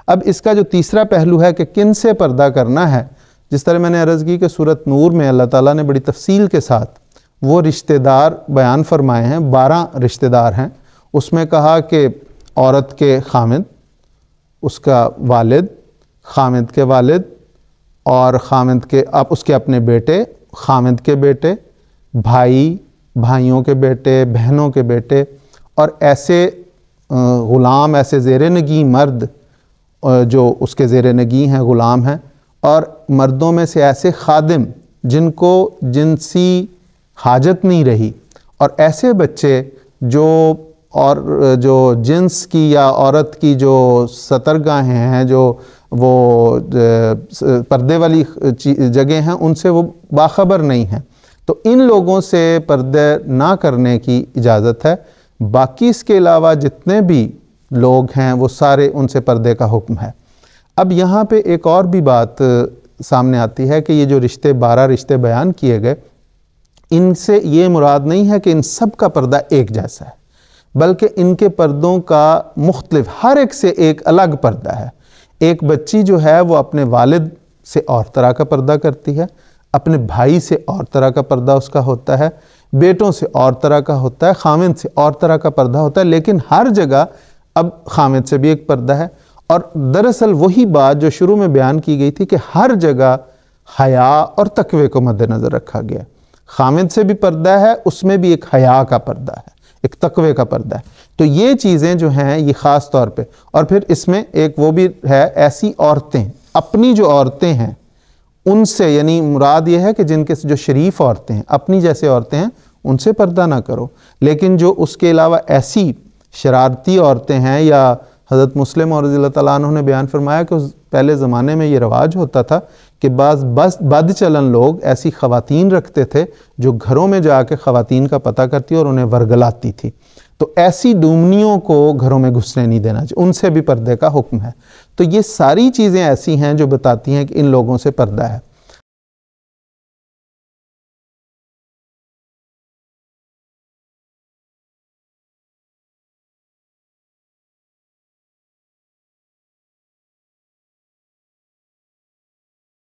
اب اس کا جو تیسرا پہلو ہے کہ کن سے پردہ کرنا ہے، جس طرح میں نے عرض کی کہ سورۃ نور میں اللہ تعالیٰ نے بڑی تفصیل کے ساتھ وہ رشتہ دار بیان فرمائے ہیں، 12 رشتہ دار ہیں۔ اس میں کہا کہ عورت کے خامد، اس کا والد، خامد کے والد، اور خامد کے اس کے اپنے بیٹے، خامد کے بیٹے، بھائی، بھائیوں کے بیٹے، بہنوں کے بیٹے، اور ایسے غلام، ایسے زیر نگیں مرد جو اس کے زیر نگیں ہیں، غلام ہیں، اور مردوں میں سے ایسے خادم جن کو جنسی حاجت نہیں رہی، اور ایسے بچے جو جنس کی یا عورت کی جو سترگاہیں ہیں، جو وہ پردے والی جگہ ہیں، ان سے وہ باخبر نہیں ہیں، تو ان لوگوں سے پردے نہ کرنے کی اجازت ہے۔ باقی اس کے علاوہ جتنے بھی لوگ ہیں وہ سارے ان سے پردے کا حکم ہے۔ اب یہاں پہ ایک اور بھی بات سامنے آتی ہے کہ یہ جو 12 رشتے بیان کیے گئے، ان سے یہ مراد نہیں ہے کہ ان سب کا پردہ ایک جیسا ہے، بلکہ ان کے پردوں کا مختلف، ہر ایک سے ایک الگ پردہ ہے۔ ایک بچی جو ہے وہ اپنے والد سے اور طرح کا پردہ کرتی ہے، اپنے بھائی سے اور طرح کا پردہ اس کا ہوتا ہے، بیٹوں سے اور طرح کا ہوتا ہے، خامد سے اور طرح کا پردہ ہوتا ہے، لیکن ہر جگہ اب خامد سے بھی ایک پردہ ہے۔ اور دراصل وہی بات جو شروع میں بیان کی گئی تھی کہ ہر جگہ حیا اور تقوی کو مد نظر رکھا گیا۔ خامد سے بھی پردہ ہے، اس میں بھی ایک حیا کا پردہ ہے، ایک تقوی کا پردہ ہے۔ تو یہ چیزیں جو ہیں یہ خاص طور پہ، اور پھر اس میں ایک وہ بھی ہے، ایسی عورتیں، اپنی جو عورتیں ہیں ان سے، یعنی مراد یہ ہے کہ جن کے جو شریف عورتیں ہیں، اپنی جیسے عورتیں ہیں، ان سے پردہ نہ کرو، لیکن جو اس کے علاوہ ایسی شرارتی عورتیں ہیں، یا حضرت مسلم اور رضی اللہ تعالیٰ عنہ نے بیان فرمایا کہ پہلے زمانے میں یہ رواج ہوتا تھا کہ بعض بد چلن لوگ ایسی خواتین رکھتے تھے جو گھروں میں جا کے خواتین کا پتہ کرتی اور انہیں ورگلاتی تھی، تو ایسی ڈومنیوں کو گھروں میں گھسنے نہیں دینا چاہیے، ان سے بھی پردے کا حکم ہے۔ تو یہ ساری چیزیں ایسی ہیں جو بتاتی ہیں کہ ان لوگوں سے پردہ ہے۔